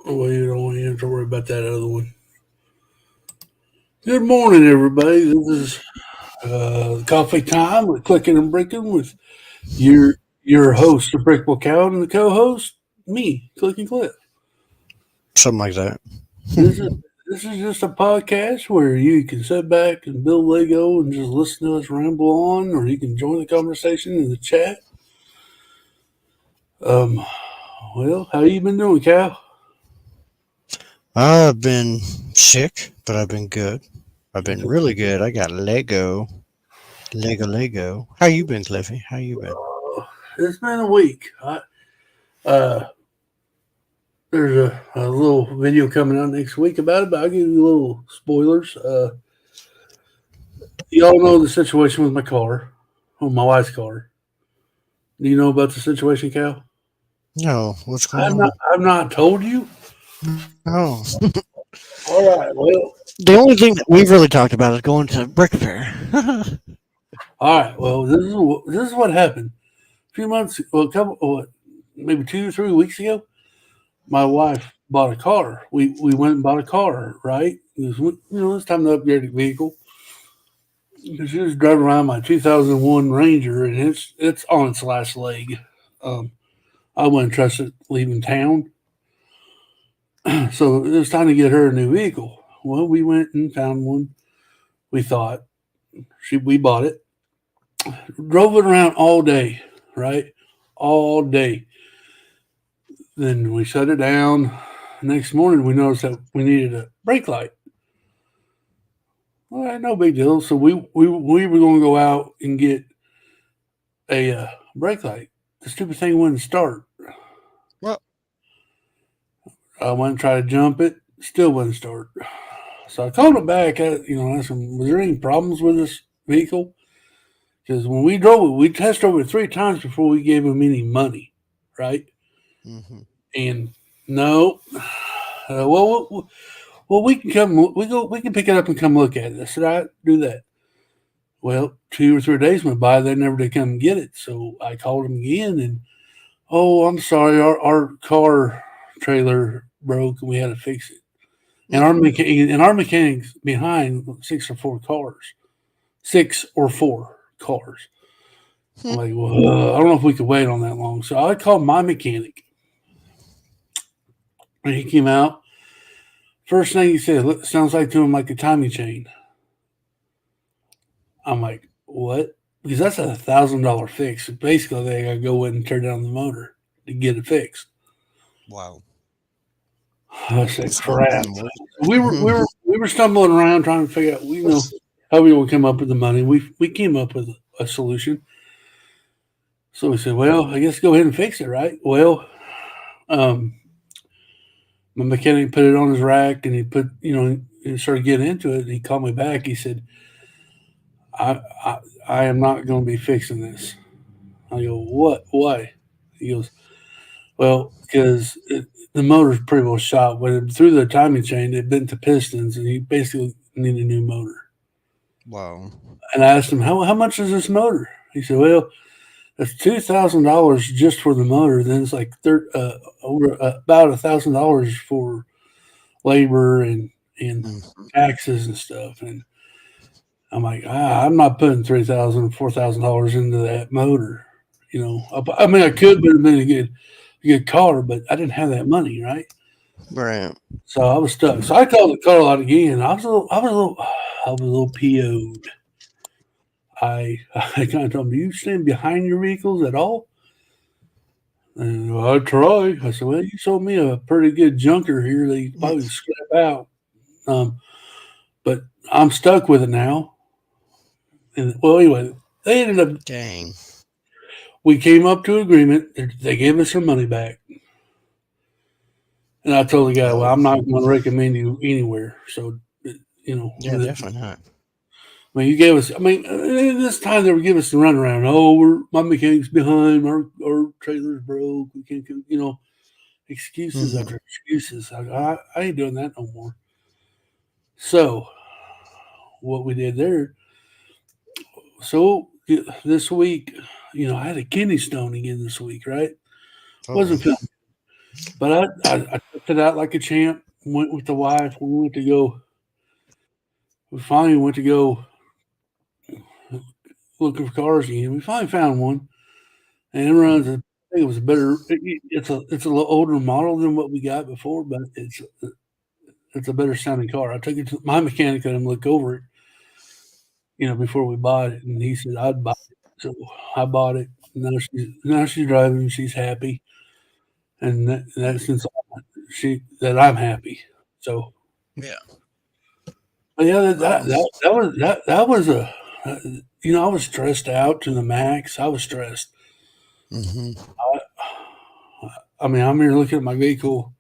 Well, you don't want to worry about that other one. Good morning, everybody. This is coffee time with Clicking and Breaking with your host, the Brickable Cow, and the co-host, me, Click and Clip. Something like that. This is this is just a podcast where you can sit back and build Lego and just listen to us ramble on, or you can join the conversation in the chat. Um, well, how you been doing, Cal? I've been sick, but I've been good. I've been really good. I got Lego. Lego. How you been, Cliffy? How you been? It's been a week. Uh, there's a little video coming out next week about it, but I'll give you little spoilers. Y'all know the situation with my car, with my wife's car. Do you know about the situation, Cal? No, what's going on? I've not told you. Oh, All right. Well, the only thing that we've really talked about is going to Brick Fair. all right. Well, this is what happened. A few months, well, maybe 2 or 3 weeks ago, my wife bought a car. We went and bought a car, right? It was, it's time to upgrade the vehicle. She was driving around my 2001 Ranger, and it's on its last leg. Um, I wouldn't trust it leaving town, so it was time to get her a new vehicle. Well, we went and found one. We thought we bought it, drove it around all day, right? All day. Then we shut it down. Next morning, we noticed that we needed a brake light. All right, no big deal. So we were going to go out and get a brake light. The stupid thing wouldn't start. Well, I went and tried to jump it, still wouldn't start. So I called it back. Asked him, was there any problems with this vehicle? Because when we drove it, we test drove it 3 times before we gave him any money, right? hmm And no, well, we can come. We can pick it up and come look at it. I said, I do that. Well, 2 or 3 days went by. They never did come and get it. So I called them again, and oh, I'm sorry, our car trailer broke, and we had to fix it. And our mechanics behind 6 or 4 cars. I'm like, well, I don't know if we could wait on that long. So I called my mechanic, and he came out. First thing he said, sounds like to him like a timing chain. I'm like, what? Because that's $1,000 fix. Basically, they gotta go in and turn down the motor to get it fixed. Wow. I said, crap. We were stumbling around trying to figure out, how we would come up with the money. We came up with a solution. So we said, well, I guess go ahead and fix it, right? Well, um, my mechanic put it on his rack, and he put, and started getting into it. And he called me back. He said, I, I, I am not going to be fixing this. I go, what? Why? He goes, well, because the motor's pretty well shot. When through the timing chain, it bent the pistons, and he basically need a new motor. Wow. And I asked him, how much is this motor? He said, well, it's $2,000 just for the motor. Then it's like over about $1,000 for labor and Mhm. taxes and stuff. And I'm like, I'm not putting $3,000, $4,000 into that motor. I mean, I could, but it'd been a good car, but I didn't have that money, right? Right. So I was stuck. So I called the car lot again. I was a little PO'd. I kind of told him, do you stand behind your vehicles at all? And I try. I said, well, you sold me a pretty good junker here that you probably scrap out. Um, but I'm stuck with it now. And well, anyway, they ended up. Dang. We came up to an agreement. They gave us our money back. And I told the guy, well, I'm not going to recommend you anywhere. So, Yeah, definitely not. I mean, you gave us. I mean, this time they were giving us the runaround. Oh, my mechanic's behind. Our trailer's broke. We can't, excuses after excuses. I ain't doing that no more. So, what we did there. So this week, I had a kidney stone again this week. Right? Wasn't feeling, but I took it out like a champ. Went with the wife. We went to go. We finally went to go looking for cars again. We finally found one, and it runs. I think it was a better. It's a little older model than what we got before, but it's a better sounding car. I took it to my mechanic and look over it, before we bought it, and he said I'd buy it. So I bought it. Now she's driving. She's happy, and that's since that I'm happy. So Yeah. but yeah, that was a. I was stressed out to the max. I was stressed. Hmm. I mean, I'm here looking at my vehicle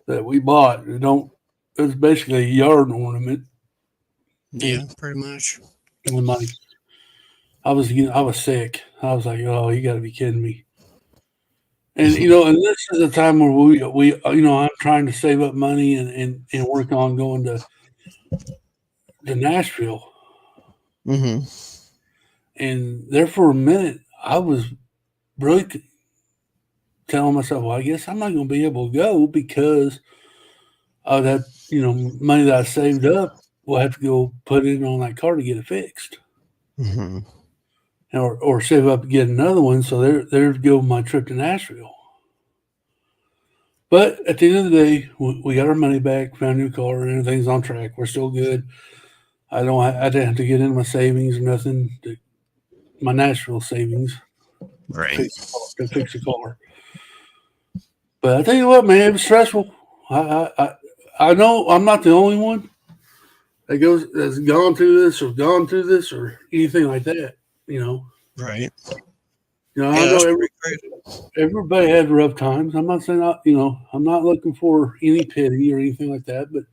that we bought. It's basically a yard ornament. Yeah, pretty much. And I was sick. I was like, oh, you got to be kidding me. And and this is a time where I'm trying to save up money and work on going to Nashville. Hmm. And there for a minute, I was really telling myself, well, I guess I'm not going to be able to go because of that, money that I saved up. We'll have to go put it on that car to get it fixed. Hmm. Or save up to get another one. So there's go my trip to Nashville. But at the end of the day, we got our money back, found a new car, and everything's on track. We're still good. I didn't have to get into my savings or nothing. My Nashville savings Right. to fix a car. But I tell you what, man, it was stressful. I know I'm not the only one that's gone through this or anything like that. Right. I Yeah, know that's pretty great. everybody had rough times. I'm not saying I'm not looking for any pity or anything like that, but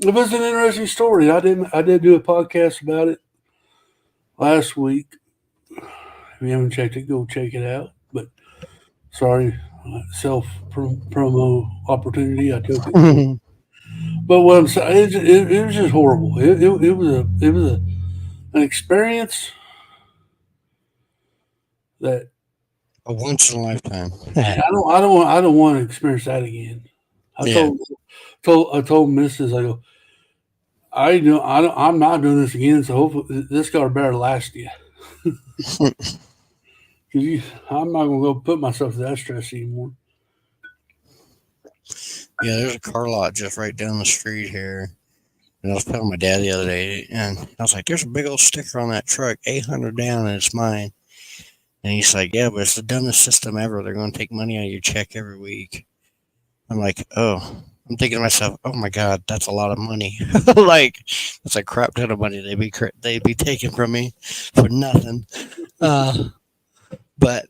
it was an interesting story. I did do a podcast about it last week. If you haven't checked it, go check it out. But sorry, self promo opportunity. I took it. Mhm. But what I'm saying, it was just horrible. It was an experience that A once in a lifetime. I don't want to experience that again. I Yeah. told Mrs. I go, I'm not doing this again. So hopefully this car better last you. I'm not gonna go put myself to that stress anymore. Yeah, there's a car lot just right down the street here. And I was telling my dad the other day, and I was like, there's a big old sticker on that truck, 800 down, and it's mine. And he's like, yeah, but it's the dumbest system ever. They're going to take money out of your check every week. I'm like, oh, I'm thinking to myself, oh my God, that's a lot of money. Like, that's a crap ton of money they'd be taking from me for nothing. Uh, but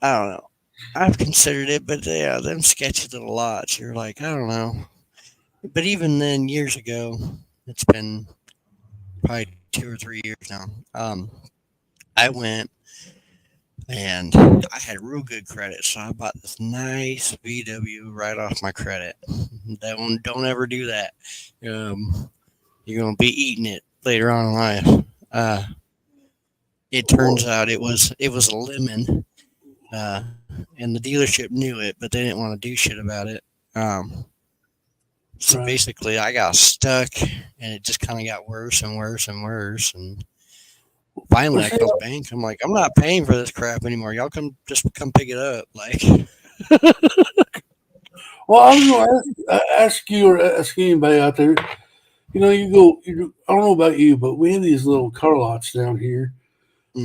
I don't know. I've considered it, but yeah, them sketchy little lots, you're like, I don't know. But even then, years ago, it's been probably 2 or 3 years now. I went and I had real good credit, so I bought this nice VW right off my credit. Don't ever do that. You're gonna be eating it later on in life. Uh, it turns out it was a lemon, uh, and the dealership knew it, but they didn't want to do shit about it. So Right. basically, I got stuck, and it just kind of got worse and worse and worse. And finally, Well, I see, called the bank. I'm like, I'm not paying for this crap anymore. Y'all come pick it up. Like, well, I was going to ask you or ask anybody out there. You know, I don't know about you, but we have these little car lots down here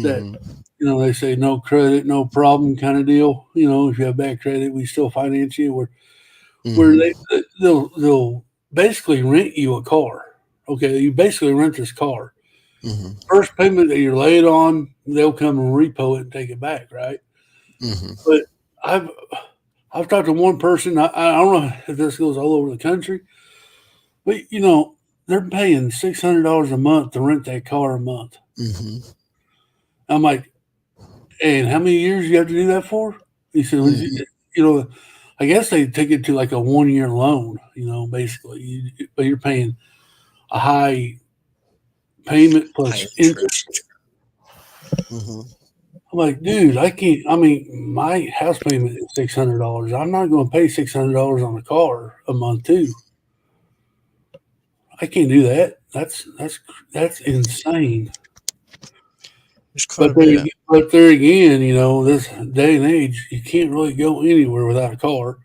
that, hmm they say no credit, no problem kind of deal. If you have bad credit, we still finance you. Where hmm they'll basically rent you a car. Okay, you basically rent this car. hmm First payment that you're late on, they'll come and repo it and take it back, right? hmm But I've I've talked to one person. I don't know if this goes all over the country, but they're paying $600 a month to rent that car a month. hmm I'm like, and how many years you have to do that for? He said, "Well, hmm you know, I guess they take it to like a 1 year loan, basically, but you're paying a high payment High plus interest." interest. hmm I'm like, dude, I can't. I mean, my house payment is $600. I'm not going to pay $600 on a car a month too. I can't do that. That's insane. It's quite a bit. But there again, this day and age, you can't really go anywhere without a car.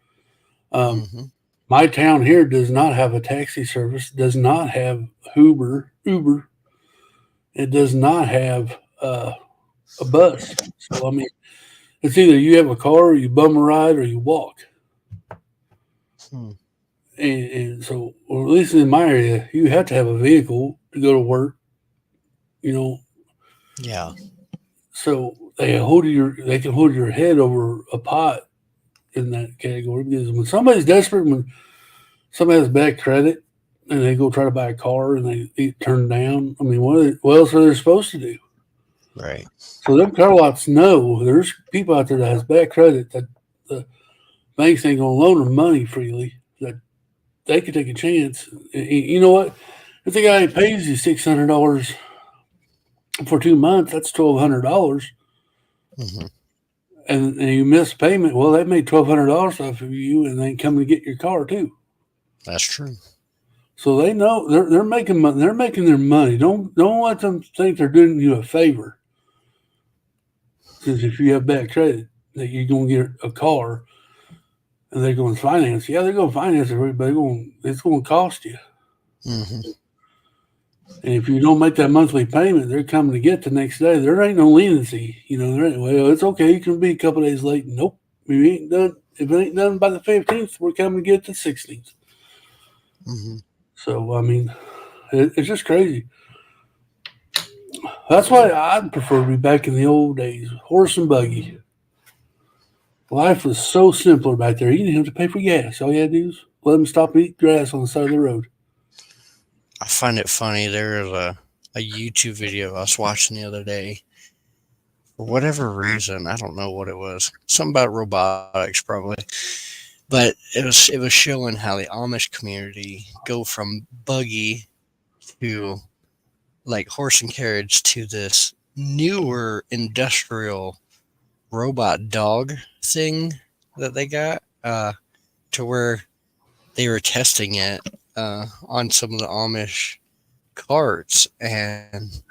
Um, hmm my town here does not have a taxi service. Does not have Uber. It does not have a bus. So I mean, it's either you have a car, or you bum a ride, or you walk. Hmm. And so, or at least in my area, you have to have a vehicle to go to work. You know, Yeah. so they can hold your head over a pot in that category because when somebody's desperate, when somebody has bad credit and they go try to buy a car and they get turned down, I mean, what else are they supposed to do? Right. So them car lots know there's people out there that has bad credit that the banks ain't gonna loan them money freely. That they could take a chance. You know what? If the guy pays you $600 for 2 months, that's $1,200, hmm and you miss payment. Well, they made $1,200 off of you, and they come to get your car too. That's true. So they know they're making money. They're making their money. Don't let them think they're doing you a favor. Because if you have bad credit, that you're going to get a car and they're going to finance. Yeah, they're going to finance it, but it's going to cost you. hmm And if you don't make that monthly payment, they're coming to get the next day. There ain't no leniency. There ain't, well, it's okay. You can be a couple days late. Nope. We ain't done. If it ain't done by the 15th, we're coming to get the 16th. hmm So, I mean, it's just crazy. That's why I'd prefer to be back in the old days, horse and buggy. Life was so simpler back there. You didn't have to pay for gas. All you had to do was let them stop and eat grass on the side of the road. I find it funny. There was a YouTube video I was watching the other day. For whatever reason, I don't know what it was. Something about robotics, probably. But it was showing how the Amish community go from buggy to like horse and carriage to this newer industrial robot dog thing that they got, to where they were testing it on some of the Amish carts, and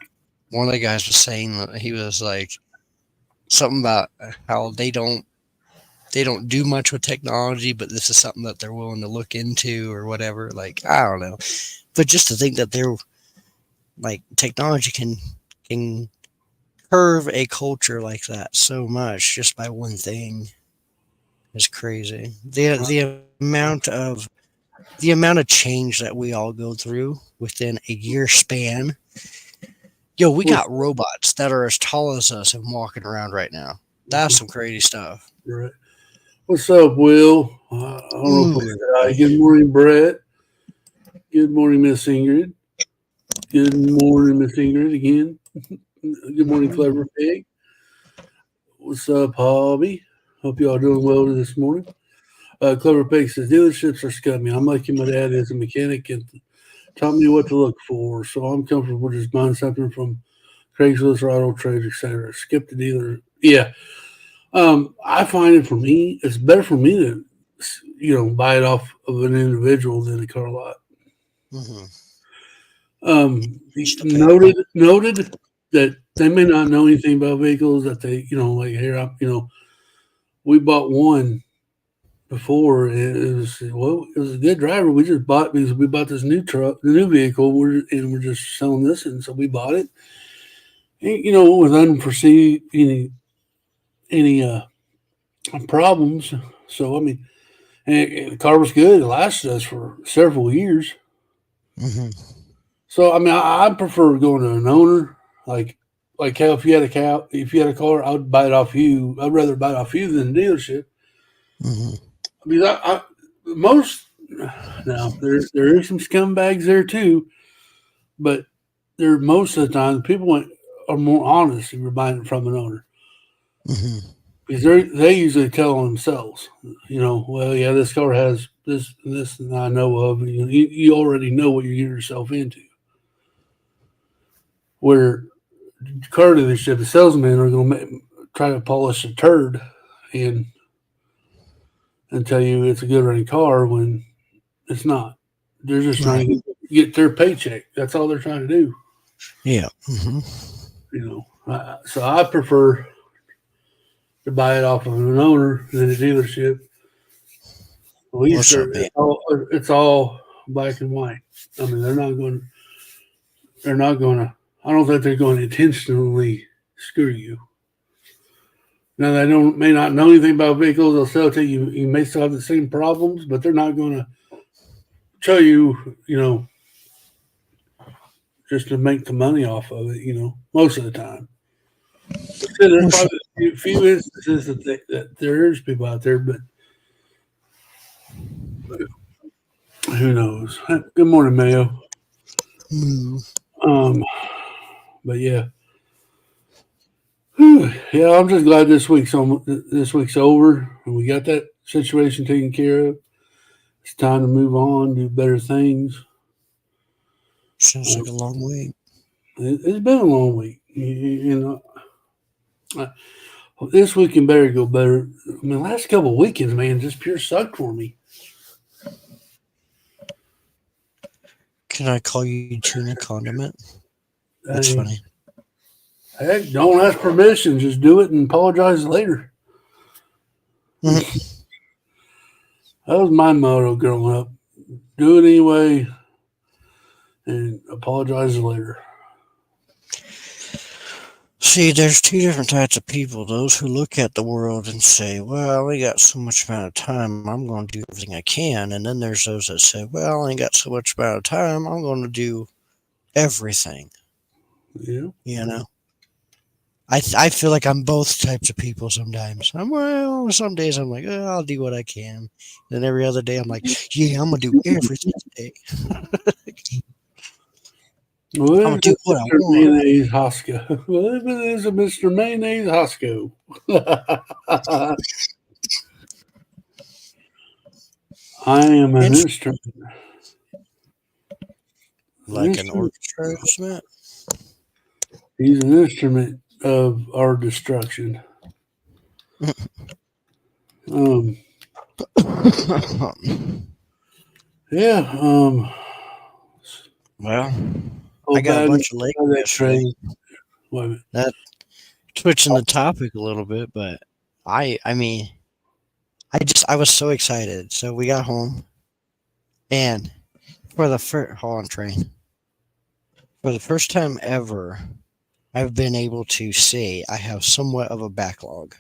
one of the guys was saying that he was like something about how they don't do much with technology, but this is something that they're willing to look into or whatever. Like, I don't know, but just to think that they're like technology can curve a culture like that so much just by one thing is crazy. The amount of the amount of change that we all go through within a year span. Yo, we got robots that are as tall as us and walking around right now. That's some crazy stuff. Right. What's up, Will? I don't know if we'll say good morning, Brett. Good morning, Miss Ingrid. Good morning, Miss Ingrid again. Good morning, Clever Pig. What's up, Hobby? Hope you all doing well this morning. Clever Pig says dealerships are scummy. I'm lucky my dad is a mechanic and taught me what to look for, so I'm comfortable just buying something from Craigslist or Auto Trade, etc. Skip the dealer. Yeah. I find it for me, it's better for me to, buy it off of an individual than a car lot. Noted that they may not know anything about vehicles, that they, like here, we bought one before. It was a good driver. We just bought because we bought this new truck, the new vehicle, and we're just selling this, and so we bought it. And, with unforeseen any problems. So I mean, and the car was good. It lasted us for several years. So I mean, I prefer going to an owner, like how if you had a car, I'd buy it off you. I'd rather buy it off you than the dealership. I mean, most now there is some scumbags there too, but most of the time people are more honest if you're buying it from an owner. Because they usually tell themselves, well, yeah, this car has this and this, and I know of. You already know what you're getting yourself into. Where car dealership, the salesmen are going to try to polish a turd and tell you it's a good running car when it's not. They're just trying to get their paycheck. That's all they're trying to do. Yeah. So I prefer to buy it off of an owner than a dealership. At least it's all black and white. I mean, they're not going to, I don't think they're going to intentionally screw you. Now, they may not know anything about vehicles. They'll sell it to you. You may still have the same problems, but they're not going to show you, just to make the money off of it, most of the time. There's probably a few instances that there is people out there, but who knows? Good morning, Mayo. But yeah. Yeah, I'm just glad this week's over and we got that situation taken care of. It's time to move on, do better things. Sounds like a long week. It's been a long week. This weekend better go better. I mean, last couple of weekends, man, just pure sucked for me. Can I call you Tuna Condiment? That's funny. Heck, don't ask permission. Just do it and apologize later. That was my motto growing up. Do it anyway and apologize later. See, there's two different types of people. Those who look at the world and say, well, we got so much amount of time, I'm going to do everything I can. And then there's those that say, well, I ain't got so much amount of time, I'm going to do everything. Yeah. I feel like I'm both types of people sometimes. Some days I'm like, I'll do what I can. Then every other day I'm like, yeah, I'm going to do everything today. I'm going to do what I want. Mayonnaise Hosco. Well, if it is a Mr. Mayonnaise Hosco. I am an instrument. Like an orchestra instrument? He's an instrument of our destruction. Yeah. Well, I got a bunch of Lego yesterday. That switching the topic a little bit, but I was so excited. So we got home, and for the first time ever, I've been able to say I have somewhat of a backlog.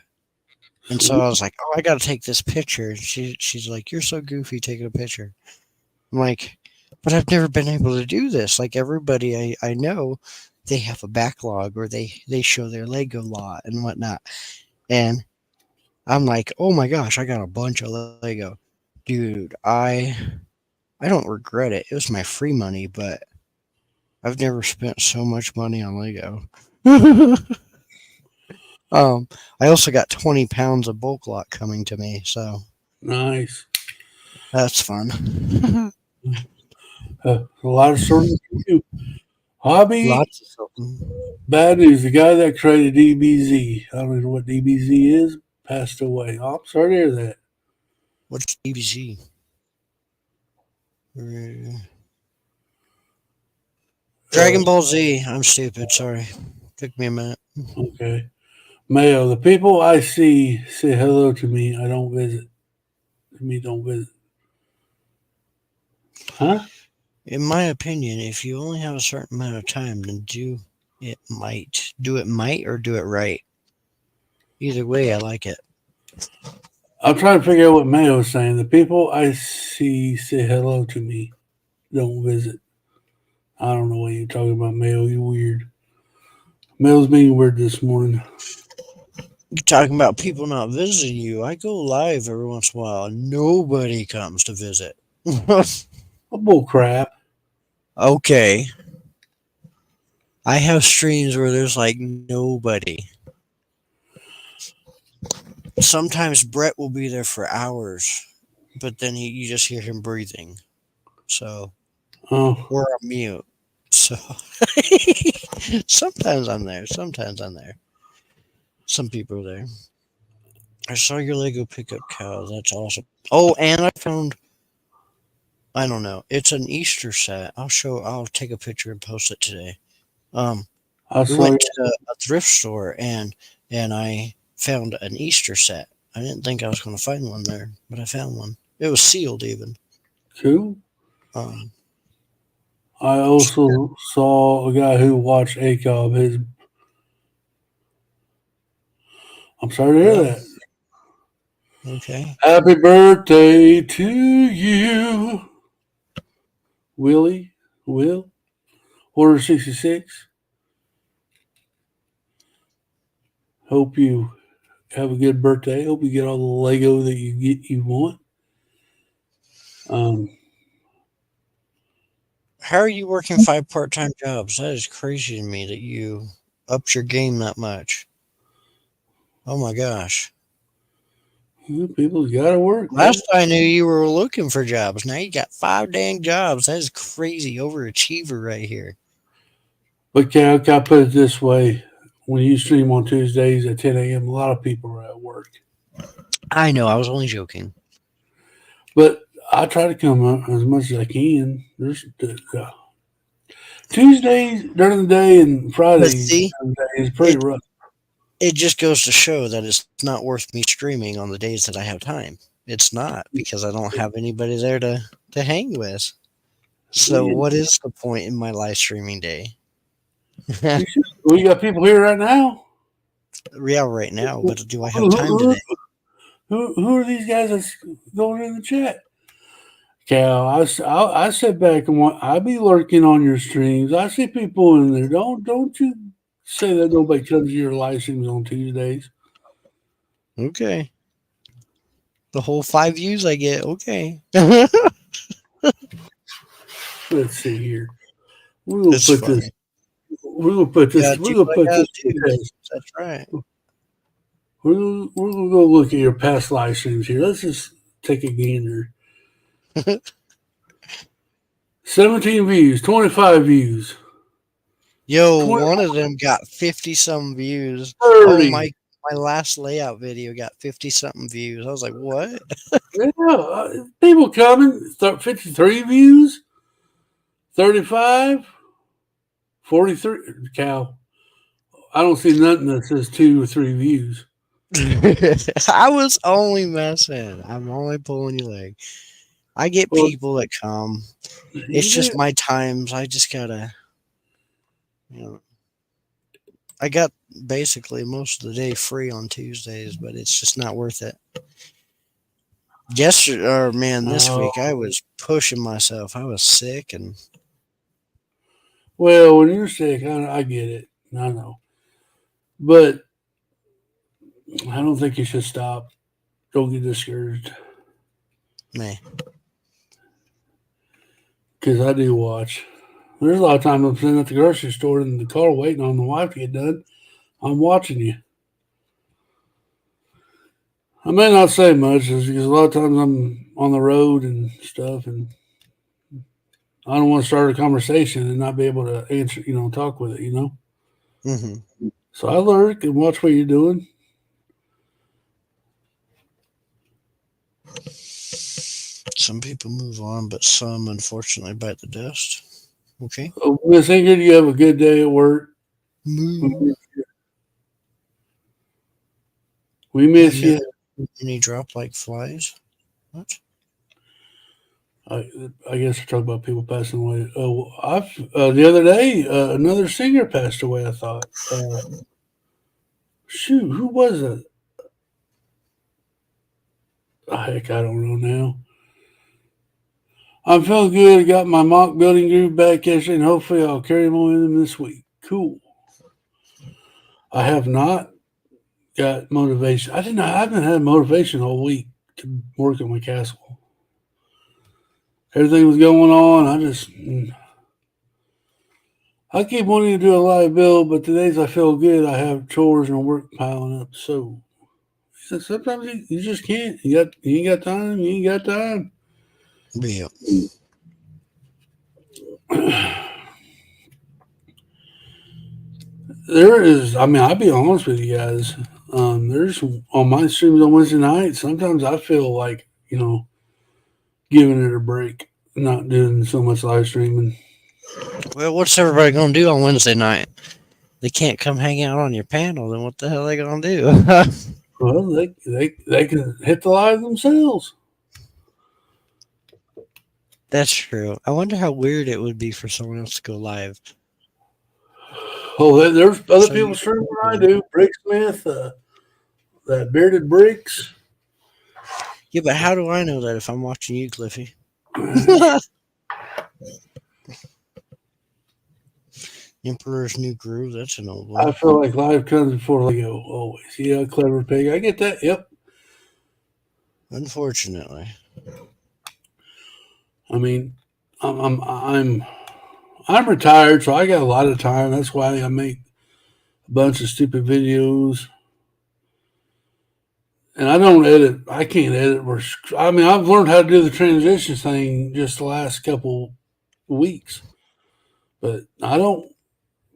And so I was like, I got to take this picture. And she's like, you're so goofy taking a picture. I'm like, but I've never been able to do this. Like everybody I know, they have a backlog or they show their Lego lot and whatnot. And I'm like, oh my gosh, I got a bunch of Lego. Dude, I don't regret it. It was my free money, but I've never spent so much money on Lego. um, I also got 20 pounds of bulk lot coming to me, so Nice. that's fun. A lot of sorting to do. Hobby, Lots of something. bad news. The guy that created DBZ, I don't know what DBZ is, passed away. Oh, I'm sorry to hear that. What's DBZ? Dragon Ball Z. I'm stupid. Sorry. Took me a minute. Okay. Mayo, the people I see say hello to me. I don't visit. Me don't visit. Huh? In my opinion, if you only have a certain amount of time, then do it might. Do it might or do it right. Either way, I like it. I'm trying to figure out what Mayo is saying. The people I see say hello to me. Don't visit. I don't know what you're talking about, Mayo. You weird. Mayo's being weird this morning. You're talking about people not visiting you. I go live every once in a while. And nobody comes to visit. A bull crap. Okay. I have streams where there's like nobody. Sometimes Brett will be there for hours, but then you just hear him breathing. So Oh, we're on mute. So sometimes I'm there. Sometimes I'm there. Some people are there. I saw your Lego pickup cow. That's awesome. Oh, and I found. I don't know. It's an Easter set. I'll take a picture and post it today. Um, I we saw went you. to a thrift store and I found an Easter set. I didn't think I was going to find one there, but I found one. It was sealed even. Cool. Um, I also saw a guy who watched ACOB. I'm sorry to hear well, that. okay. Happy birthday to you, Willie. Will. Order 66. Hope you have a good birthday. Hope you get all the Lego that you want. Um, How are you working 5 part-time jobs? That is crazy to me that you upped your game that much. Oh my gosh. people got to work, man. Last I knew you were looking for jobs. Now you got 5 dang jobs. That is crazy. Overachiever right here. But can I put it this way? When you stream on Tuesdays at 10 a.m., a lot of people are at work. I know, I was only joking. But I try to come up as much as I can. There's Tuesdays during the day and But Fridays see, during the day is pretty it rough. it just goes to show that it's not worth me streaming on the days that I have time. It's not because I don't have anybody there to hang with. So Yeah, what is the point in my live streaming day? we got people here right now. Yeah, right now, Who, but do I have time who, today? who are these guys that's going in the chat? Cal, I sit back and I be lurking on your streams. I see people in there. Don't you say that nobody comes to your live streams on Tuesdays. Okay. The whole 5 views I get, okay. Let's see here. We will It's put funny. this. We will put this. Gotta We do will what I put this gotta to do. test. That's right. We're gonna go look at your past live streams here. Let's just take a gander. 17 views, 25 views, Yo, 20, one of them got 50 some views. Oh 30. my last layout video got 50 something views. I was like, what? Yeah, people coming. 53 views, 35, 43. Cow. I don't see nothing that says 2 or 3 views. I was only messing. I'm only pulling your leg. I get Well, people that come. It's you just do. my times. I just gotta, you know, I got basically most of the day free on Tuesdays, but it's just not worth it. Yesterday, or man, this Oh, week I was pushing myself. I was sick, and well, when you're sick, I get it. I know. But I don't think you should stop. Don't get discouraged. man, Because I do watch. There's a lot of times I'm sitting at the grocery store in the car waiting on the wife to get done. I'm watching you. I may not say much because a lot of times I'm on the road and stuff, and I don't want to start a conversation and not be able to answer, talk with it. hmm So I lurk and watch what you're doing. some people move on, but some unfortunately bite the dust. Okay, Miss Ingrid, you have a good day at work. moo. We I miss know. you. Any drop like flies. What? I, I guess we're talking about people passing away. Oh, the other day, another singer passed away. I thought, shoot, who was it? Heck, I don't know now. I'm feeling good. I got my mock building groove back yesterday, and hopefully I'll carry momentum this week. Cool. I have not got motivation. I haven't had motivation all week to work on my castle. Everything was going on. I keep wanting to do a live build, but the days I feel good, I have chores and work piling up. So sometimes you just can't. You ain't got time. You ain't got time. Yeah. There is. I mean, I'll be honest with you guys. There's on my streams on Wednesday night. Sometimes I feel like giving it a break, not doing so much live streaming. Well, what's everybody gonna do on Wednesday night? They can't come hang out on your panel. Then what the hell are they gonna do? Well, they can hit the live themselves. That's true. I wonder how weird it would be for someone else to go live. Oh, there's other So people you, streaming than I do. Bricksmith, that bearded bricks. yeah, but how do I know that if I'm watching you, Cliffy? Emperor's New Groove. That's an old I one. feel like live comes before they go. Always, yeah, clever pig. I get that. Yep. Unfortunately. I mean, I'm retired, so I got a lot of time. That's why I make a bunch of stupid videos, and I don't edit. I can't edit. I mean, I've learned how to do the transition thing just the last couple weeks, but I don't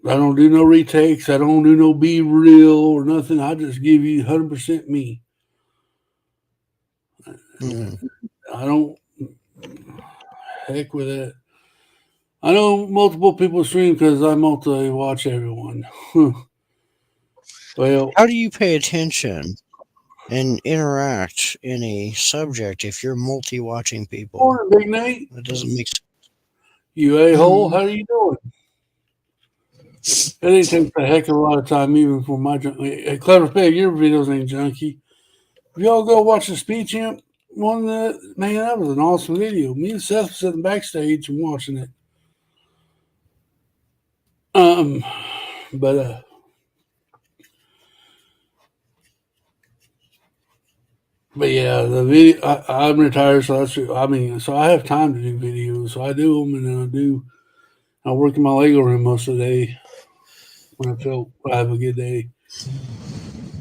do no retakes. I don't do no be real or nothing. I just give you 100% me. Mm. I don't heck with it. I know multiple people stream because I multi watch everyone. Well, How do you pay attention and interact in a subject if you're multi-watching people? morning, Big Nate. That doesn't make sense. You a hole. Mm. How you doing? It ain't takes a heck of a lot of time even for my junkie. Hey, Clever Pig, your videos ain't junky. If y'all go watch the Speed Champ one, man, that was an awesome video. Me and Seth were sitting backstage and watching it. Um, but yeah, the video. I'm retired, so that's. I mean, so I have time to do videos. So I do them, and then I work in my Lego room most of the day when I have a good day.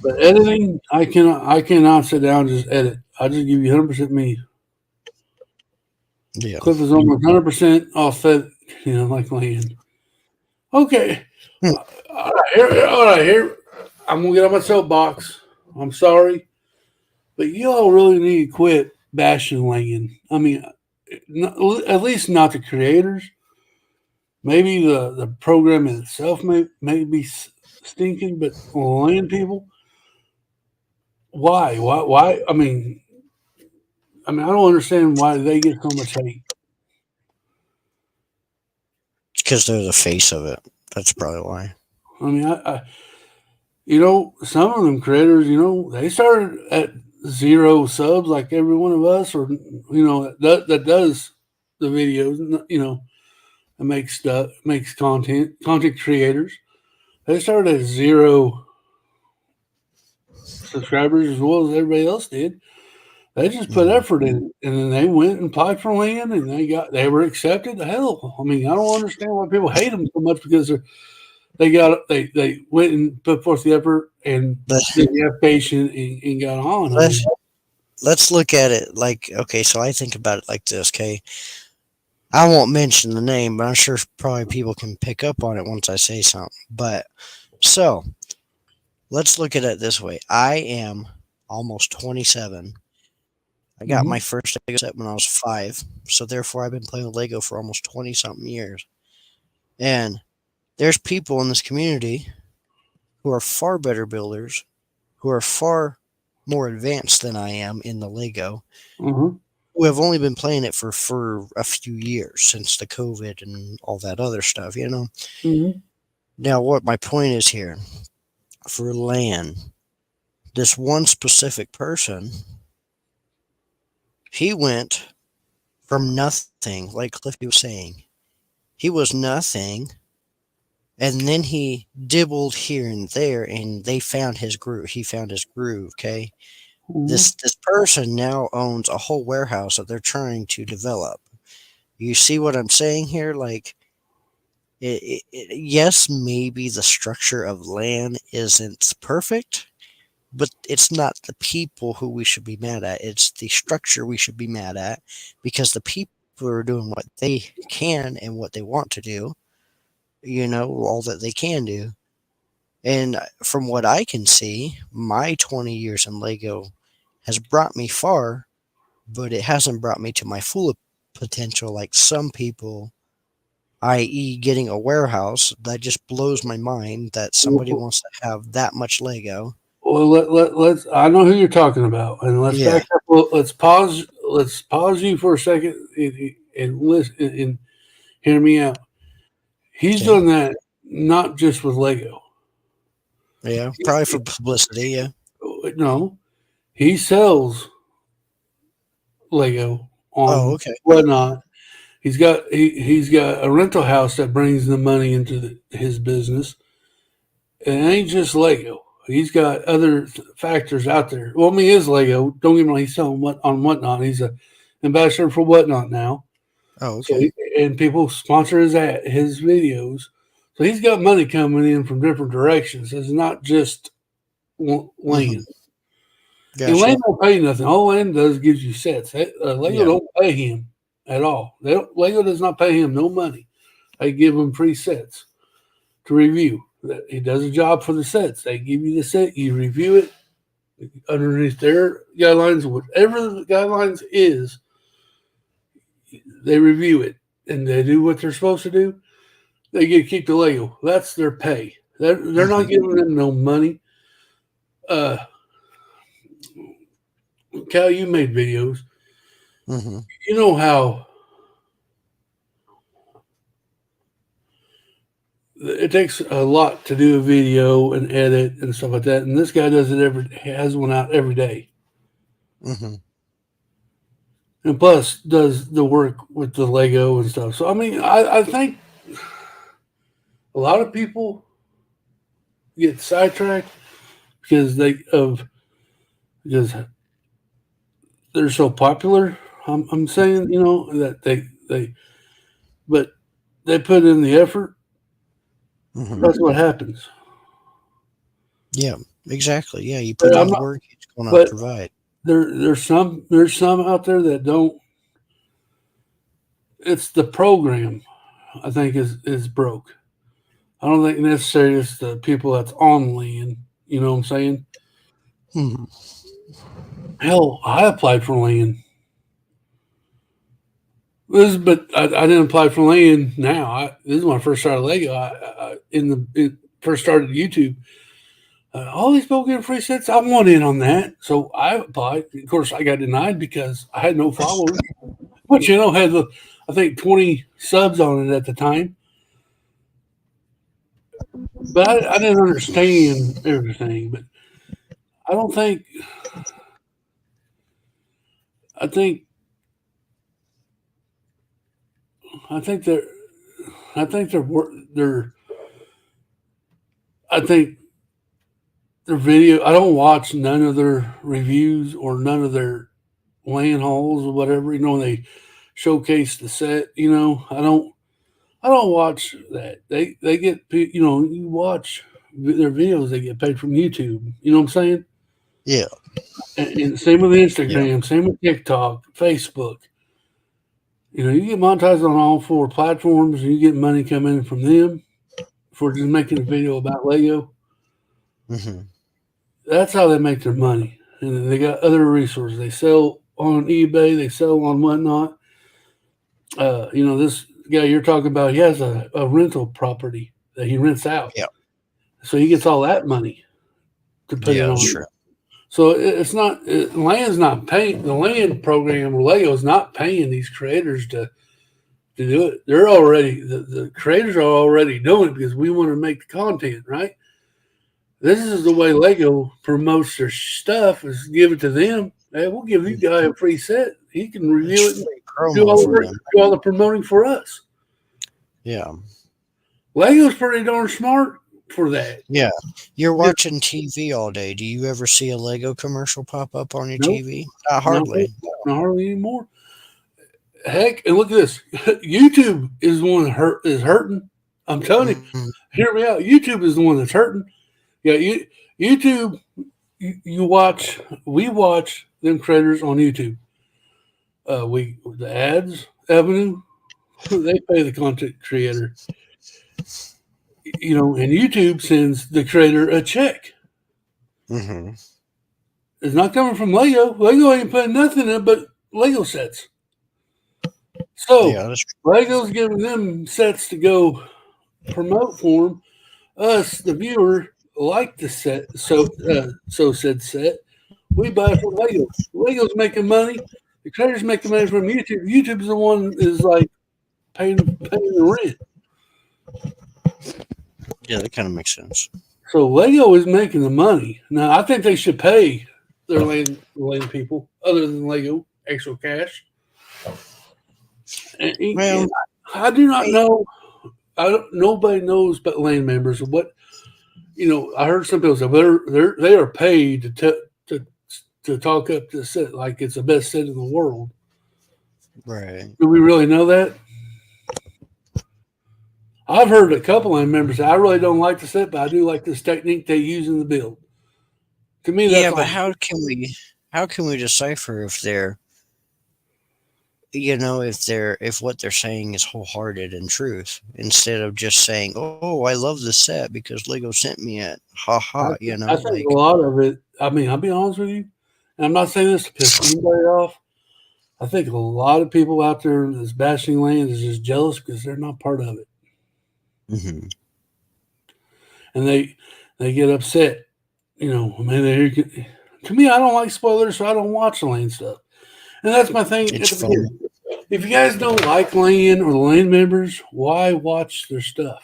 But editing, I cannot sit down and just edit. I just give you 100% me. Yeah. Clip is almost 100% authentic, like land. Okay, Hmm. all right, here. I'm gonna get on my soapbox. I'm sorry, but y'all really need to quit bashing land. I mean, at least not the creators. Maybe the program itself may be stinking, but land people, why? Why? I don't understand why they get so much hate. Because they're the face of it. That's probably why. I mean, some of them creators, they started at zero subs like every one of us, or that does the videos, and makes stuff, makes content creators. They started at zero subscribers as well as everybody else did. They just put Mhm. effort in it, and then they went and applied for land, and they were accepted. Hell, I mean, I don't understand why people hate them so much because they went and put forth the effort and Let's did the application and got on. I let's mean, let's look at it like, okay, so I think about it like this, okay? I won't mention the name, but I'm sure probably people can pick up on it once I say something. But so let's look at it this way. I am almost 27. I got hmm my first Lego set when I was 5, so therefore I've been playing with Lego for almost 20 something years. And there's people in this community who are far better builders, who are far more advanced than I am in the Lego, hmm who have only been playing it for a few years since the COVID and all that other stuff, you know? hmm Now, what my point is here for LAN, this one specific person, he went from nothing, like Cliffy was saying. He was nothing, and then he dibbled here and there, and they found his groove. He found his groove, okay? hmm This person now owns a whole warehouse that they're trying to develop. You see what I'm saying here? Like, yes, maybe the structure of LAN isn't perfect, but it's not the people who we should be mad at. It's the structure we should be mad at because the people are doing what they can and what they want to do, all that they can do. And from what I can see, my 20 years in Lego has brought me far, but it hasn't brought me to my full potential like some people, i.e., getting a warehouse. That just blows my mind that somebody wants to have that much Lego. Well, let's. I know who you're talking about, and let's Yeah. back up. Let's pause. Let's pause you for a second and listen and hear me out. He's Okay. done that not just with Lego. Yeah. Probably for publicity. Yeah. No, he sells Lego Oh, on okay. whatnot. He's got a rental house that brings the money into his business. And it ain't just Lego. He's got other factors out there. Well, I mean, he is Lego. Don't get me wrong. He's selling on Whatnot. He's a ambassador for Whatnot now. Oh, So okay. and people sponsor his videos. So he's got money coming in from different directions. It's not just Mm-hmm. land. And Gotcha. land don't pay nothing. All land does gives you sets. Lego Yeah. don't pay him at all. Lego does not pay him no money. They give him free sets to review. He does a job for the sets. They give you the set, you review it underneath their guidelines, whatever the guidelines is, they review it and they do what they're supposed to do. They get to keep the Lego. That's their pay. They're not Mm-hmm. giving them no money. Uh, Cal, you made videos. Mm-hmm. You know how it takes a lot to do a video and edit and stuff like that. And this guy does it has one out every day. Mm-hmm. And plus does the work with the Lego and stuff. So I mean, I think a lot of people get sidetracked because because they're so popular. I'm saying that but they put in the effort. Mm-hmm. That's what happens. Yeah. Exactly. Yeah. You put But in I'm the not. work, it's going to But provide. there's some out there that don't. It's the program. I think is broke. I don't think necessarily it's the people that's on land. You know what I'm saying? Mm-hmm. Hell, I applied for land. But I didn't apply for land now. This is when I first started Lego. First started YouTube. All these people getting free sets. I want in on that, so I applied. Of course, I got denied because I had no followers. But had I think 20 subs on it at the time. But I didn't understand everything. But I don't think I think I think they're I think they're I think their video. I don't watch none of their reviews or none of their land hauls or whatever. You know, when they showcase the set. You know, I don't watch that. They get you know you watch their videos. They get paid from YouTube. You know what I'm saying? Yeah. And same with Yeah. Instagram. Same with TikTok, Facebook. You know, you get monetized on all four platforms, and you get money coming from them for just making a video about Lego. Hmm. That's how they make their money. And they got other resources. They sell on eBay. They sell on whatnot. You know, this guy you're talking about, he has a rental property that he rents out. Yeah. So he gets all that money to put it Yeah, that's on. true. So it's not land's not paying the land program. Lego is not paying these creators to do it. They're already the creators are already doing it because we want to make the content, right? This is the way Lego promotes their stuff: is give it to them. Hey, we'll give you guy a free set. He can review it It's and free do promo all for them. do all the promoting for us. Yeah. Lego's pretty darn smart for that. Yeah. You're Yeah. watching TV all day. Do you ever see a Lego commercial pop up on your Nope, TV? not, Hardly. not hardly anymore. Heck, and look at this. YouTube is the one that is hurting. I'm telling you, Mhm. hear me out. YouTube is the one that's hurting. Yeah, YouTube. You watch. We watch them creators on YouTube. We the ads avenue. They pay the content creator. You know, and YouTube sends the creator a check. Mhm. It's not coming from Lego. Lego ain't putting nothing in it but Lego sets. So Yeah, that's Lego's giving them sets to go promote for them. Us, the viewer, like the set. So said set. We buy from Lego. Lego's making money. The creator's making money from YouTube. YouTube's the one is like paying the rent. yeah, that kind of makes sense. So Lego is making the money. Now I think they should pay their land people other than Lego actual cash. Well, And I do not I, know. I don't. Nobody knows but land members. What you know. I heard some people say they are paid to talk up the set like it's the best set in the world. right. Do we really know that? I've heard a couple land members say, I really don't like the set, but I do like this technique they use in the build. To me, Yeah, that's but all. how can we decipher if they're if what they're saying is wholehearted and truth instead of just saying, "Oh, I love the set because Lego sent me it." Ha I, ha, I think a like lot of it. I mean, I'll be honest with you, and I'm not saying this to piss anybody off. I think a lot of people out there that's bashing land is just jealous because they're not part of it, mhm. and they get upset. You know, I mean, to me, I don't like spoilers, so I don't watch the land stuff. And that's my thing at It's the fun. beginning. If you guys don't like land or the land members, why watch their stuff?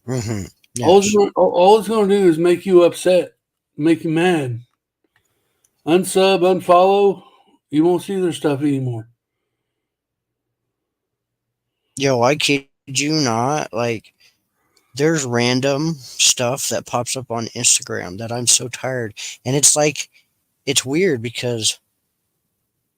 Mhm. Yes. All it's going to do is make you upset, make you mad. Unsub, unfollow. You won't see their stuff anymore. Yo, I kid you not. Like, there's random stuff that pops up on Instagram that I'm so tired. And it's like, it's weird because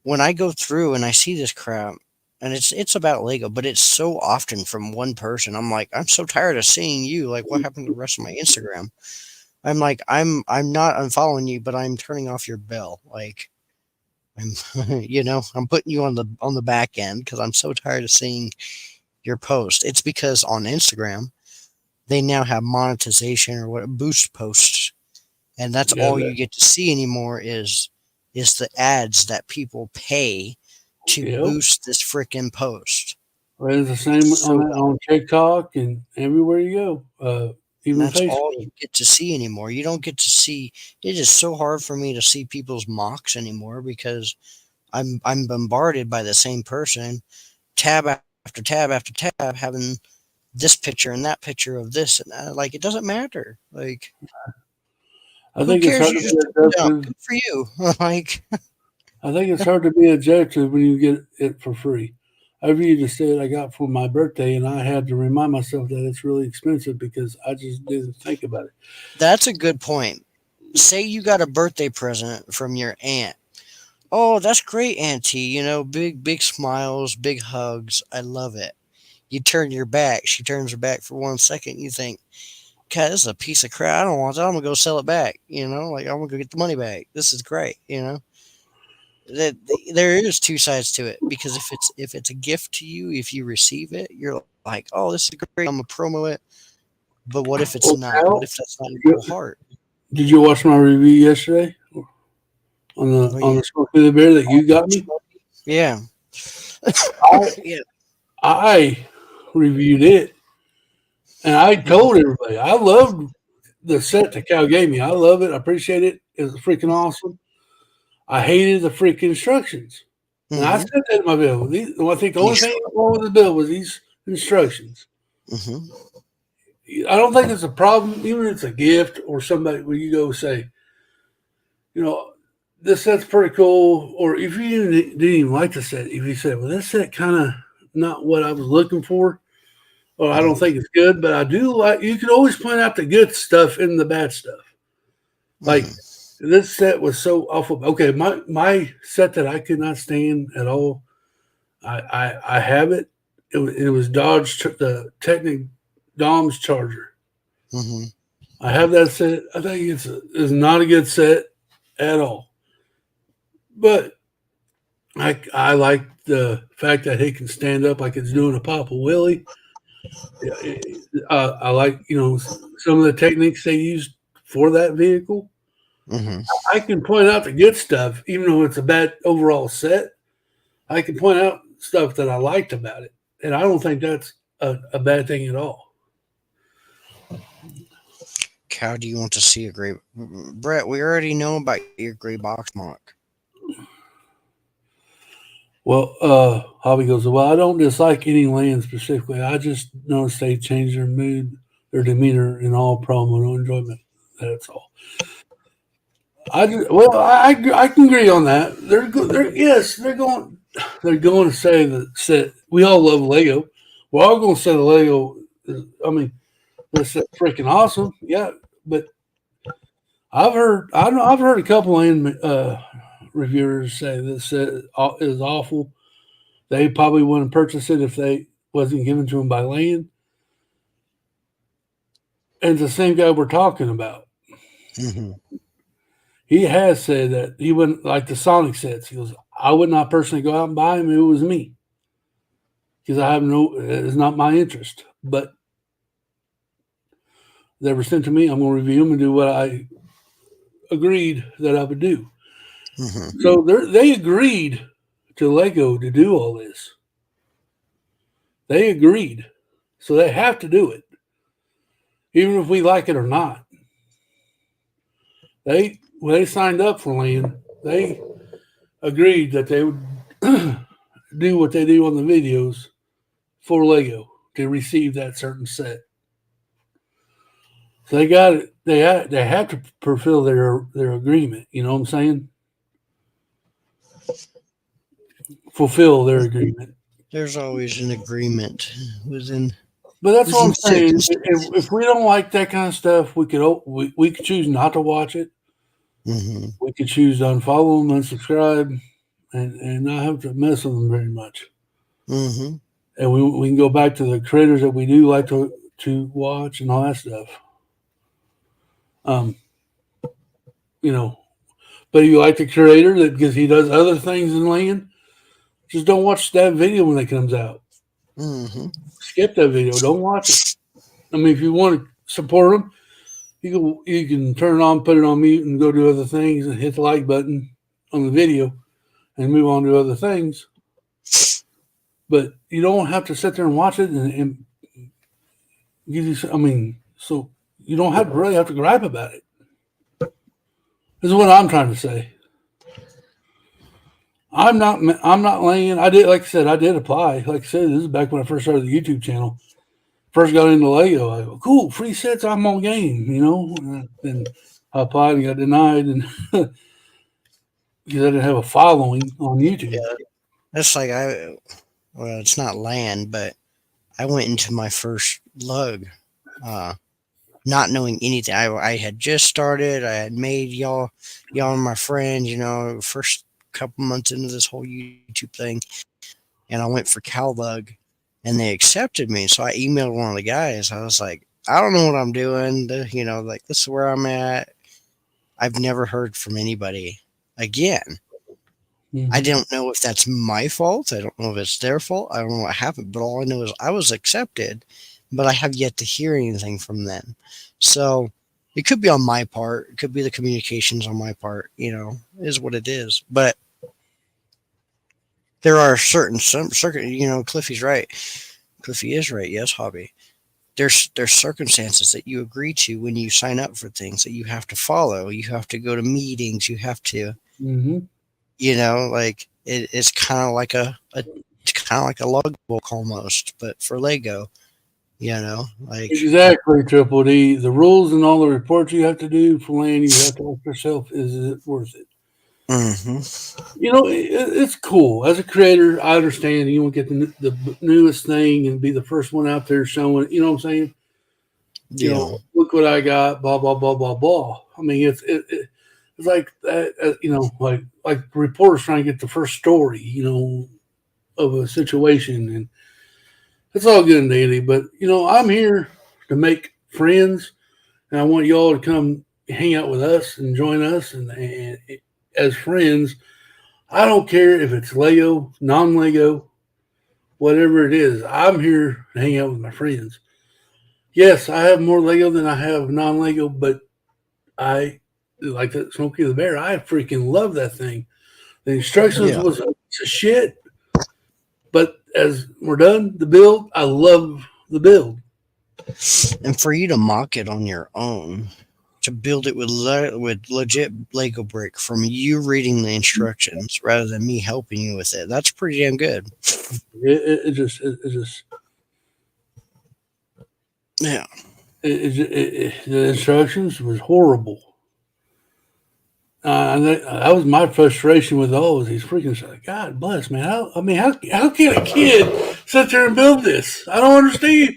when I go through and I see this crap, and it's about Lego, but it's so often from one person. I'm like, I'm so tired of seeing you. Like, what happened to the rest of my Instagram? I'm like, I'm not unfollowing you, but I'm turning off your bell. Like, I'm I'm putting you on the back end because I'm so tired of seeing your post. It's because on Instagram they now have monetization or what boost posts, and that's Yeah, all you get to see anymore is the ads that people pay to yep. boost this freaking post. It's the same So on TikTok and everywhere you go, even that's all Facebook. you get to see anymore. You don't get to see. It is so hard for me to see people's mocks anymore because I'm bombarded by the same person, tab after tab after tab, having this picture and that picture of this and that. Like, it doesn't matter. Like, I who think it's cares? hard You to just be took them down. adjusted. Good for you. Like, I think it's hard to be objective when you get it for free. I viewed the set I got for my birthday, and I had to remind myself that it's really expensive because I just didn't think about it. That's a good point. Say you got a birthday present from your aunt. Oh, that's great, Auntie. Big smiles, big hugs. I love it. You turn your back. She turns her back for 1 second. You think, God, this is a piece of crap. I don't want that. I'm gonna go sell it back. Like I'm gonna go get the money back. This is great. That there is two sides to it, because if it's a gift to you, if you receive it, you're like, oh, this is great. I'm gonna promo it. But what if it's Well, not? Cal, What if that's not your whole heart? did you watch my review yesterday on the Oh on yeah, the Smoke of the Bear that you got me? yeah, I yeah. I reviewed it, and I told everybody I loved the set that Cal gave me. I love it. I appreciate it. It was freaking awesome. I hated the freaking instructions. And I Mm-hmm. said that in my bill. I think the You only thing wrong with the bill was these instructions. Mm-hmm. I don't think it's a problem, even if it's a gift or somebody where you go say, you know, this set's pretty cool. Or if you didn't even like the set, if you said, well, this set kind of not what I was looking for, or I don't think it's good, but I do like, you can always point out the good stuff and the bad stuff. Like, this set was so awful. Okay, my set that I could not stand at all, I have it. It was Dodge, the Technic Dom's Charger. Mm-hmm. I have that set. I think it's not a good set at all. But I like the fact that it can stand up like it's doing a Papa Willie. I like some of the techniques they used for that vehicle. Mm-hmm. I can point out the good stuff, even though it's a bad overall set. I can point out stuff that I liked about it, and I don't think that's a bad thing at all. How do you want to see a gray? Brett, we already know about your gray box mark. Well, Hobby goes, well, I don't dislike any land specifically. I just noticed they change their mood, their demeanor, in all promo, no enjoyment. That's all. I can agree on that. They're going to say that we all love Lego. We're all going to say the Lego. That's freaking awesome. Yeah, but I've heard a couple of reviewers say this set is awful. They probably wouldn't purchase it if they wasn't given to them by land. And it's the same guy we're talking about. Mm-hmm. He has said that he wouldn't like the Sonic sets. He goes, I would not personally go out and buy them if it was me, because it's not my interest. But they were sent to me. I'm going to review them and do what I agreed that I would do. Mm-hmm. So they agreed to Lego to do all this. They agreed. So they have to do it, even if we like it or not. When they signed up for land, they agreed that they would do what they do on the videos for Lego to receive that certain set. So they got it. They have to fulfill their agreement. You know what I'm saying? Fulfill their agreement. There's always an agreement within. But that's what I'm saying. Six. If we don't like that kind of stuff, we could choose not to watch it. Mm-hmm. We could choose to unfollow them, unsubscribe, and not have to mess with them very much. Mm-hmm. And we can go back to the creators that we do like to watch and all that stuff. But if you like the creator that because he does other things in land, just don't watch that video when it comes out. Mm-hmm. Skip that video. Don't watch it. I mean, if you want to support them, you can turn it on, put it on mute, and go do other things, and hit the like button on the video, and move on to other things. But you don't have to sit there and watch it and give you. So you don't really have to gripe about it. This is what I'm trying to say. I'm not laying. I did, like I said, I did apply. Like I said, this is back when I first started the YouTube channel. First got into Lego. I go, cool, free sets. I'm on game, And I applied and got denied. And because I didn't have a following on YouTube. Yeah. That's like well, it's not land, but I went into my first lug, uh, not knowing anything. I had just started. I had made y'all my friends. First couple months into this whole YouTube thing, and I went for Cowlug, and they accepted me. So I emailed one of the guys. I was like, I don't know what I'm doing. Like this is where I'm at. I've never heard from anybody again. I Mhm. don't know if that's my fault. I don't know if it's their fault. I don't know what happened, but all I know is I was accepted, but I have yet to hear anything from them. So it could be on my part. It could be the communications on my part, is what it is. But there are some circuit, Cliffy is right. Yes, hobby. There's circumstances that you agree to when you sign up for things that you have to follow. You have to go to meetings. You have to, Mhm. like it's kind of like it's kind of like a log book almost, but for Lego. Like Exactly, Triple D. The rules and all the reports you have to do for land, you have to ask yourself, is it worth it? hmm It's cool. As a creator, I understand you want to get the newest thing and be the first one out there showing. You know what I'm saying? yeah, Look what I got. Blah blah blah blah blah. I mean, it's like that. Like reporters trying to get the first story. Of a situation, and it's all good and dandy. But I'm here to make friends, and I want y'all to come hang out with us and join us, and as friends. I don't care if it's Lego, non Lego, whatever it is. I'm here to hang out with my friends. Yes, I have more Lego than I have non Lego, but I like that Smokey the Bear. I freaking love that thing. The instructions yeah. was a piece of shit, but as we're done, the build, I love the build. And for you to mock it on your own, to build it with legit Lego brick from you reading the instructions rather than me helping you with it, that's pretty damn good. It just Yeah. the instructions was horrible. And that was my frustration with all of these freaking stuff. God bless, man. How can a kid sit there and build this? I don't understand.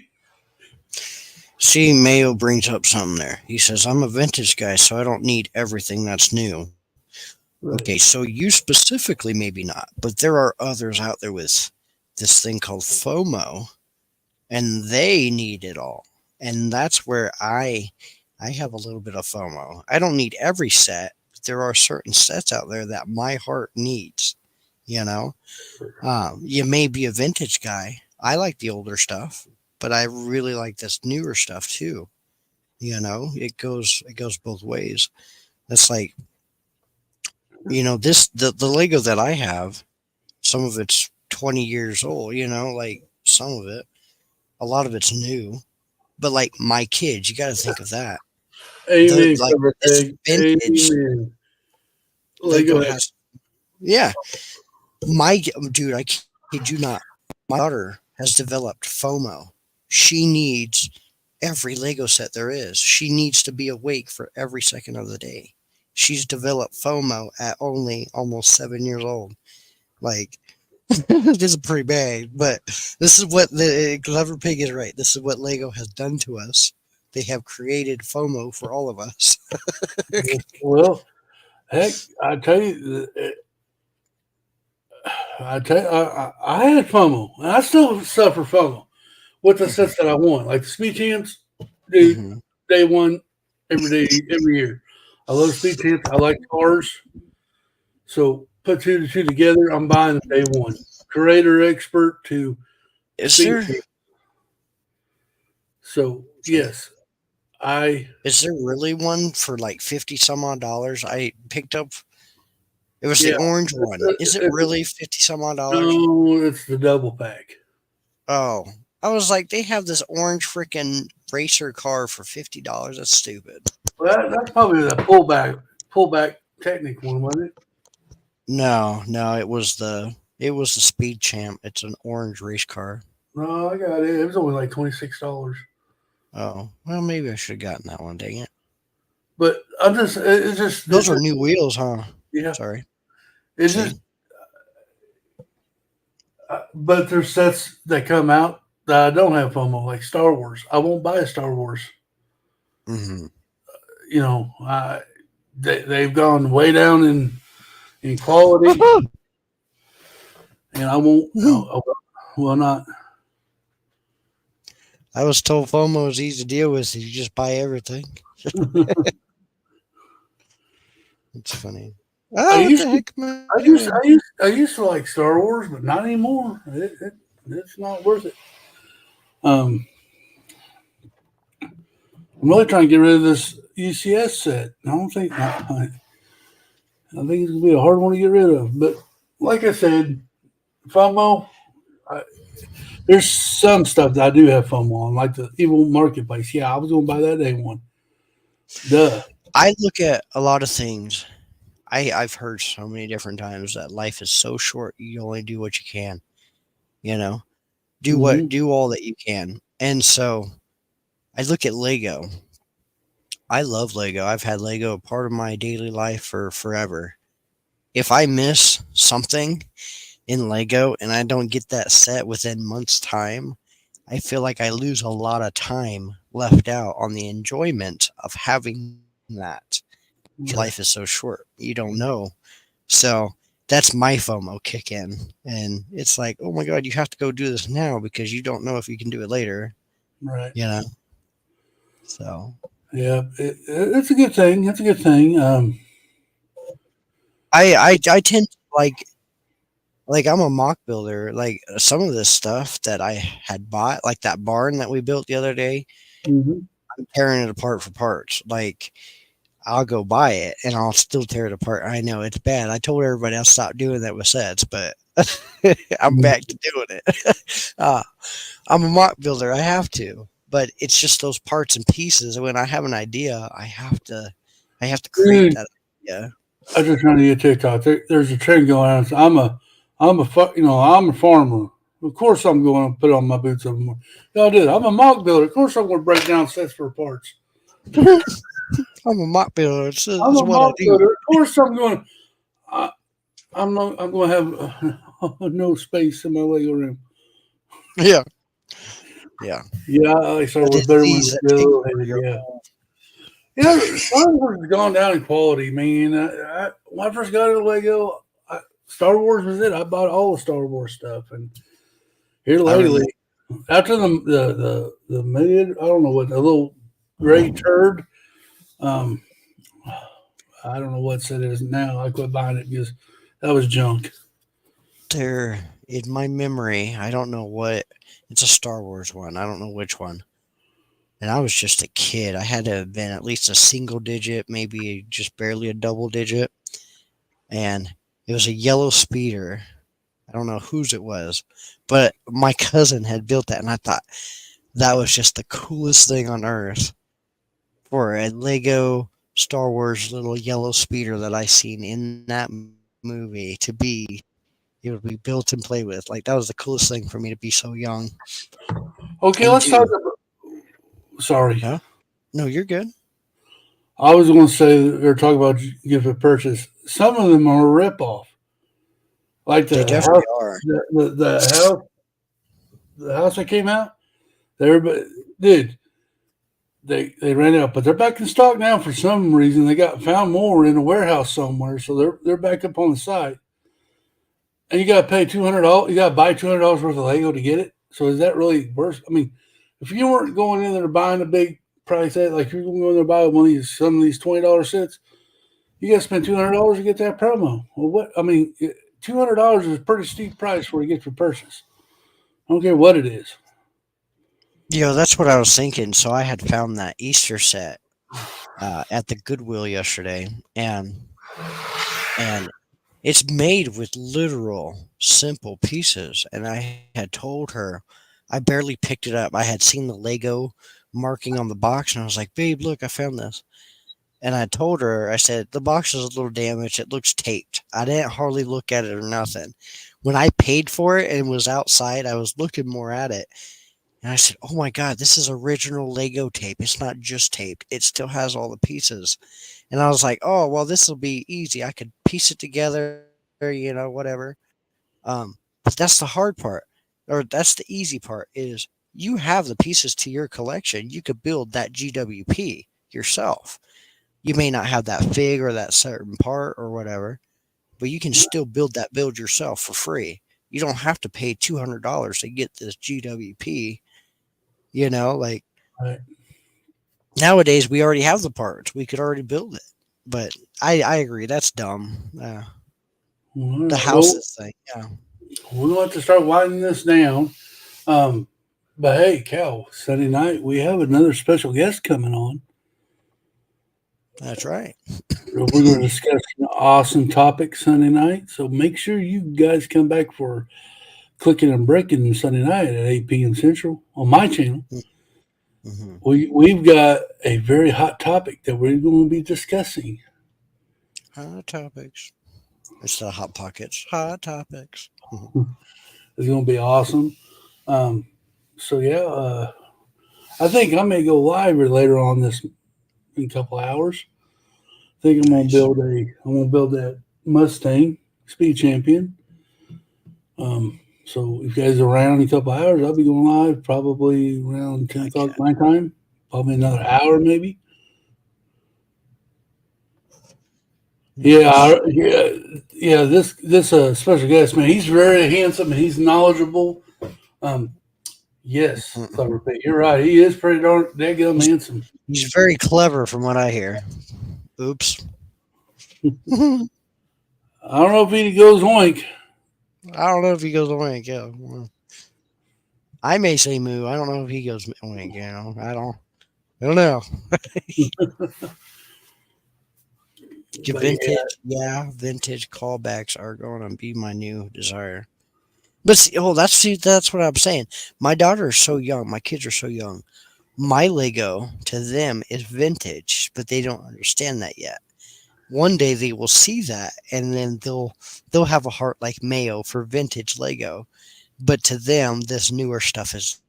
See, Mayo brings up something there. He says, I'm a vintage guy, so I don't need everything that's new. Right. Okay, so you specifically, maybe not, but there are others out there with this thing called FOMO, and they need it all. And that's where I have a little bit of FOMO. I don't need every set, but there are certain sets out there that my heart needs. You know, you may be a vintage guy. I like the older stuff, but I really like this newer stuff too. It goes both ways. That's like the Lego that I have. Some of it's 20 years old. Like some of it, a lot of it's new. But like my kids, you got to think of that. The Amen, like Cover this Pig. vintage Amen. Lego Lego has has, yeah. My dude, I kid you not. My daughter has developed FOMO. She needs every Lego set there is. She needs to be awake for every second of the day. She's developed FOMO at only almost 7 years old. Like, this is pretty bad, but this is what the Clever Pig is right. This is what Lego has done to us. They have created FOMO for all of us. well, heck, I had FOMO, and I still suffer FOMO with the Mhm, sets that I want, like the Speed Champs, dude. mhm. Day one, every day, every year. I love Speed Champs. I like cars. So put two to two together, I'm buying the day one. Creator expert to Is speed. there So yes, I is there really one for like 50 some odd dollars? I picked up it was the yeah. orange one. Is it really 50 some odd dollars? No, it's the double pack. Oh, I was like, they have this orange freaking racer car for $50. That's stupid. Well, that's probably the pullback Technic one, wasn't it? No, no, it was the Speed Champ. It's an orange race car. No, I got it. It was only like $26. Oh, well, maybe I should have gotten that one. Dang it. But I'm just, it's just, Those are new wheels, huh? yeah. Sorry. It's See? just, but there's sets that come out that I don't have FOMO, like Star Wars. I won't buy a Star Wars. Hmm. You know, they've gone way down in quality, and I won't. I will not. I was told FOMO is easy to deal with. You just buy everything. It's funny. I Oh, what used the to, heck am I doing? I used to like Star Wars, but not anymore. It's not worth it. Um, I'm really trying to get rid of this UCS set. I don't think I think it's gonna be a hard one to get rid of. But like I said, FOMO. I, there's some stuff that I do have FOMO on, like the Evil Marketplace. Yeah, I was gonna buy that day one. Duh. I look at a lot of things. I've heard so many different times that life is so short. You only do what you can. You know, Hmm. do all that you can. And so I look at Lego. I love Lego. I've had Lego a part of my daily life for forever. If I miss something in Lego and I don't get that set within months' time, I feel like I lose a lot of time left out on the enjoyment of having that. 'Cause Right. life is so short. You don't know. So that's my FOMO kick in. And it's like, oh my God, you have to go do this now because you don't know if you can do it later, Right. you know? So Yeah. It's a good thing. It's a good thing. I tend to like I'm a mock builder. Like some of this stuff that I had bought, like that barn that we built the other day, Mhm. I'm tearing it apart for parts. Like I'll go buy it and I'll still tear it apart. I know it's bad. I told everybody I'll stop doing that with sets, but I'm back to doing it. uh, I'm a mock builder. I have to, but it's just those parts and pieces. When I have an idea, I have to create Dude, that idea. I just trying to get TikTok. There's a trend going on. So I'm a farmer. Of course, I'm going to put on my boots. Y'all did. I'm a mock builder. Of course, I'm going to break down sets for parts. I'm a mock builder. I'm It's a what I mock do. builder. Of course, I'm going. I, I'm not. I'm going to have no space in my Lego room. Yeah, yeah. Yeah, I The started with better when disease it that was a takes little over headed. your Yeah. whole. Yeah, Star Wars has gone down in quality, man. When I first got into Lego, Star Wars was it. I bought all the Star Wars stuff, and here I lately, remember. after the mid, I don't know what the little gray turd. Um, I don't know what set it is now. I quit buying it because that was junk. There in my memory, I don't know what it's a Star Wars one. I don't know which one. And I was just a kid. I had to have been at least a single digit, maybe just barely a double digit. And it was a yellow speeder. I don't know whose it was, but my cousin had built that, and I thought that was just the coolest thing on earth for a Lego Star Wars little yellow speeder that I seen in that movie to be it would be built and play with. Like that was the coolest thing for me to be so young Okay, and let's talk do. about. Sorry, Huh? No, you're good. I was going to say they're talking about gift of purchase. Some of them are a ripoff, like They the definitely house, are. the house that came out. Everybody, dude, they ran out, but they're back in stock now for some reason. They got found more in a warehouse somewhere, so they're back up on the site. And you got to pay $200. You got to buy $200 worth of Lego to get it. So is that really worth? I mean, if you weren't going in there buying a big price set, like you're going in there buy one of these some of these $20 sets, you got to spend $200 to get that promo. Well, what I mean, $200 is a pretty steep price for a gift for purchase. I don't care what it is. That's what I was thinking. So I had found that Easter set at the Goodwill yesterday, and it's made with literal simple pieces. And I had told her I barely picked it up. I had seen the Lego marking on the box, and I was like, "Babe, look, I found this." And I told her, I said, the box is a little damaged. It looks taped. I didn't hardly look at it or nothing. When I paid for it and was outside, I was looking more at it. And I said, oh my God, this is original Lego tape. It's not just taped, it still has all the pieces. And I was like, oh, well, this will be easy. I could piece it together whatever. But that's the hard part, or that's the easy part, is you have the pieces to your collection. You could build that GWP yourself. You may not have that fig or that certain part or whatever, but you can still build that build yourself for free. You don't have to pay $200 to get this GWP. Like Right. nowadays we already have the parts. We could already build it. But I agree, that's dumb. All The right. houses thing, yeah. We're going to have to start winding this down. But hey, Cal, Sunday night, we have another special guest coming on. That's right. We're going to discuss an awesome topic Sunday night. So make sure you guys come back for Clicking and Breaking Sunday night at 8 p.m. Central on my channel. Mm-hmm. We've got a very hot topic that we're going to be discussing. Hot topics. It's the Hot Pockets. Hot topics. It's going to be awesome. So yeah, I think I may go live later on this in a couple hours. I think I'm Nice. gonna build that Mustang Speed Champion. So if you guys are around in a couple hours, I'll be going live probably around 10 o'clock my time. Probably another hour maybe. Yeah. This special guest, man, he's very handsome and he's knowledgeable. Yes, Clever Pete, you're right. He is pretty darn daggum handsome. He's very clever from what I hear. Oops. I don't know if he goes oink. I don't know if he goes oink. Yeah. Well, I may say moo. I don't know if he goes oink. I don't know. Vintage callbacks are going to be my new desire. But that's what I'm saying. My daughter is so young. My kids are so young. My Lego to them is vintage, but they don't understand that yet. One day they will see that, and then they'll have a heart like Mayo for vintage Lego. But to them, this newer stuff is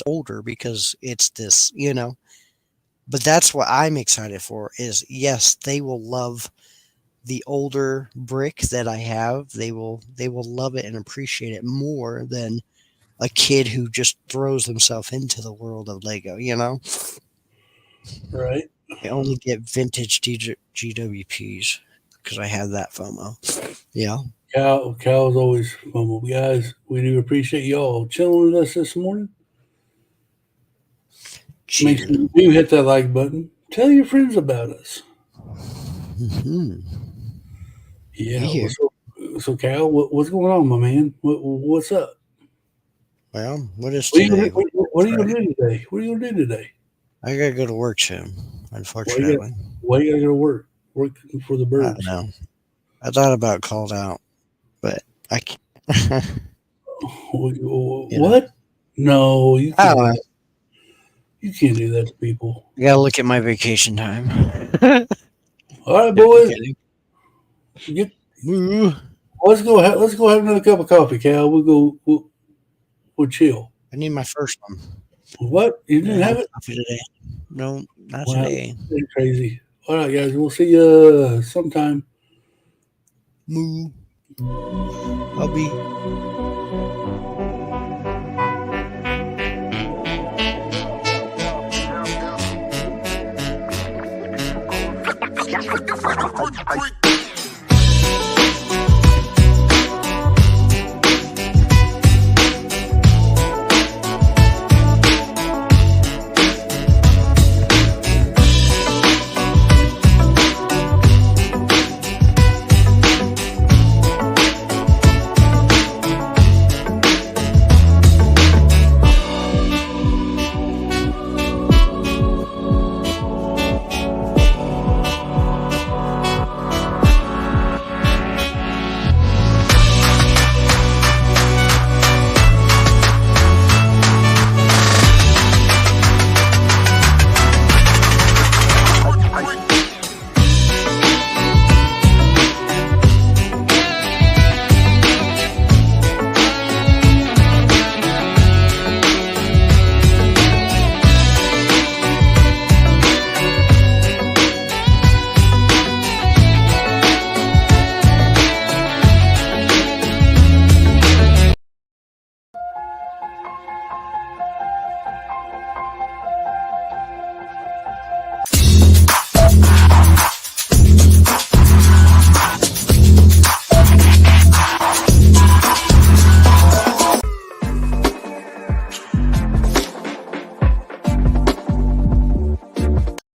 older because it's this, But that's what I'm excited for. Is yes, they will love the older brick that I have. They will love it and appreciate it more than a kid who just throws himself into the world of Lego, Right. I only get vintage GWPs because I have that FOMO. Yeah. Cal's always fun. Guys, we do appreciate y'all chilling with us this morning. Make sure you hit that like button. Tell your friends about us. Mm-hmm. Yeah. So Cal, what's going on, my man? What's up? Well, what is today? What are you gonna do today? What are you gonna do today? I gotta go to work soon, unfortunately. Why you gotta go to work? Working for the birds. I don't know. I thought about called out, but I can't. What? No, you can't. You can't do that to people. You gotta look at my vacation time. All right, boys. Let's go have another cup of coffee, Cal. We'll chill. I need my first one. What? You didn't have it? Coffee today? No, not today. You're crazy. All right, guys. We'll see you sometime. Moo. I'll be. Freak.